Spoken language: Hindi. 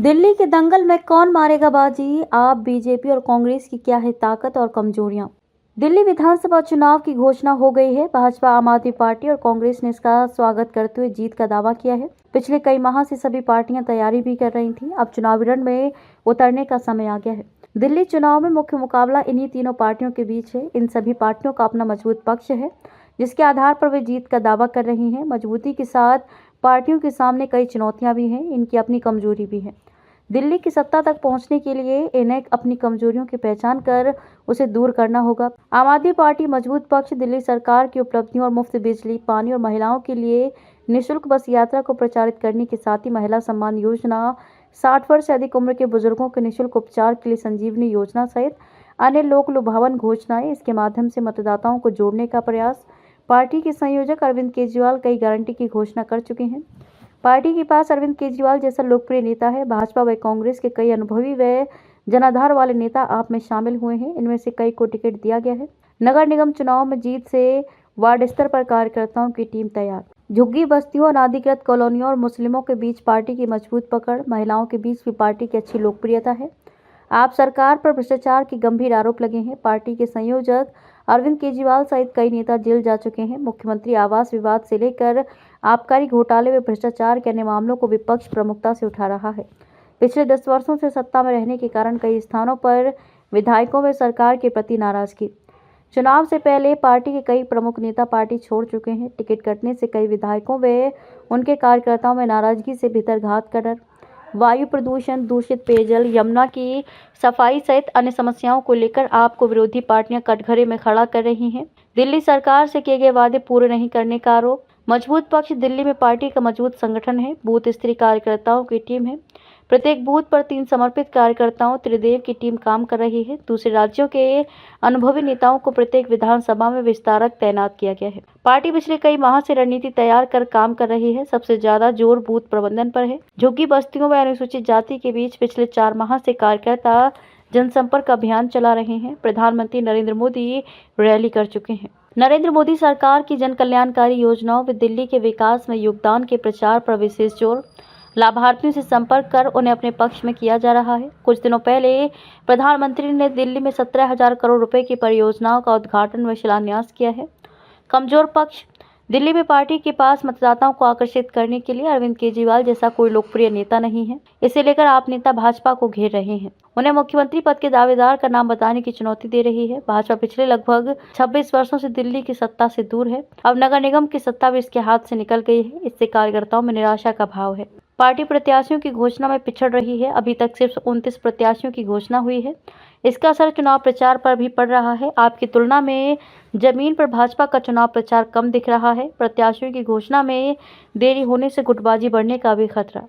दिल्ली के दंगल में कौन मारेगा बाजी? आप, बीजेपी और कांग्रेस की क्या है ताकत और कमजोरियां? दिल्ली विधानसभा चुनाव की घोषणा हो गई है। भाजपा, आम आदमी पार्टी और कांग्रेस ने इसका स्वागत करते हुए जीत का दावा किया है। पिछले कई माह से सभी पार्टियां तैयारी भी कर रही थीं। अब चुनावी रण में उतरने का समय आ गया है। दिल्ली चुनाव में मुख्य मुकाबला इन्हीं तीनों पार्टियों के बीच है। इन सभी पार्टियों का अपना मजबूत पक्ष है, जिसके आधार पर वे जीत का दावा कर रही हैं। मजबूती के साथ पार्टियों के सामने कई चुनौतियां भी हैं, इनकी अपनी कमजोरी भी है। दिल्ली की सत्ता तक पहुंचने के लिए इन्हें अपनी कमजोरियों की पहचान कर उसे दूर करना होगा। आम आदमी पार्टी मजबूत पक्ष दिल्ली सरकार की उपलब्धियों और मुफ्त बिजली, पानी और महिलाओं के लिए निःशुल्क बस यात्रा को प्रचारित करने के साथ ही महिला सम्मान योजना, 60 वर्ष से अधिक उम्र के बुजुर्गों के निःशुल्क उपचार के लिए संजीवनी योजना सहित अन्य लोक लुभावन घोषणाएं, इसके माध्यम से मतदाताओं को जोड़ने का प्रयास। पार्टी के संयोजक अरविंद केजरीवाल कई गारंटी की घोषणा कर चुके हैं। पार्टी के पास अरविंद केजरीवाल जैसा लोकप्रिय नेता है। भाजपा व कांग्रेस के कई अनुभवी व जनाधार वाले नेता आप में शामिल हुए हैं। इनमें से कई को टिकट दिया गया है। नगर निगम चुनाव में जीत से वार्ड स्तर पर कार्यकर्ताओं की टीम तैयार। झुग्गी बस्तियों, अनाधिकृत कॉलोनियों और मुस्लिमों के बीच पार्टी की मजबूत पकड़। महिलाओं के बीच भी पार्टी की अच्छी लोकप्रियता है। आप सरकार पर भ्रष्टाचार के गंभीर आरोप लगे हैं। पार्टी के संयोजक अरविंद केजरीवाल सहित कई नेता जेल जा चुके हैं। मुख्यमंत्री आवास विवाद से लेकर आबकारी घोटाले व भ्रष्टाचार के अन्य मामलों को विपक्ष प्रमुखता से उठा रहा है। पिछले 10 वर्षों से सत्ता में रहने के कारण कई स्थानों पर विधायकों व सरकार के प्रति नाराजगी। चुनाव से पहले पार्टी के कई प्रमुख नेता पार्टी छोड़ चुके हैं। टिकट कटने से कई विधायकों व उनके कार्यकर्ताओं में नाराजगी से भीतरघात का डर। वायु प्रदूषण, दूषित पेयजल, यमुना की सफाई सहित अन्य समस्याओं को लेकर आपको विरोधी पार्टियां कटघरे में खड़ा कर रही हैं। दिल्ली सरकार से किए गए वादे पूरे नहीं करने का आरोप। मजबूत पक्ष दिल्ली में पार्टी का मजबूत संगठन है। बूथ स्तरीय कार्यकर्ताओं की टीम है। प्रत्येक बूथ पर 3 समर्पित कार्यकर्ताओं त्रिदेव की टीम काम कर रही है। दूसरे राज्यों के अनुभवी नेताओं को प्रत्येक विधानसभा में विस्तारक तैनात किया गया है। पार्टी पिछले कई माह से रणनीति तैयार कर काम कर रही है। सबसे ज्यादा जोर बूथ प्रबंधन पर है। झुग्गी बस्तियों व अनुसूचित जाति के बीच पिछले 4 माह से कार्यकर्ता जनसंपर्क अभियान चला रहे हैं। प्रधानमंत्री नरेंद्र मोदी रैली कर चुके हैं। नरेंद्र मोदी सरकार की जन कल्याणकारी योजनाओं व दिल्ली के विकास में योगदान के प्रचार पर विशेष जोर। लाभार्थियों से संपर्क कर उन्हें अपने पक्ष में किया जा रहा है। कुछ दिनों पहले प्रधानमंत्री ने दिल्ली में 17,000 करोड़ रुपए की परियोजनाओं का उद्घाटन व शिलान्यास किया है। कमजोर पक्ष दिल्ली में पार्टी के पास मतदाताओं को आकर्षित करने के लिए अरविंद केजरीवाल जैसा कोई लोकप्रिय नेता नहीं है। इसे लेकर आप नेता भाजपा को घेर रहे हैं। उन्हें मुख्यमंत्री पद के दावेदार का नाम बताने की चुनौती दे रही है। भाजपा पिछले लगभग 26 वर्षों से दिल्ली की सत्ता से दूर है। अब नगर निगम की सत्ता भी इसके हाथ से निकल गई है। इससे कार्यकर्ताओं में निराशा का भाव है। पार्टी प्रत्याशियों की घोषणा में पिछड़ रही है। अभी तक सिर्फ 29 प्रत्याशियों की घोषणा हुई है। इसका असर चुनाव प्रचार पर भी पड़ रहा है। आपकी तुलना में जमीन पर भाजपा का चुनाव प्रचार कम दिख रहा है। प्रत्याशियों की घोषणा में देरी होने से गुटबाजी बढ़ने का भी खतरा।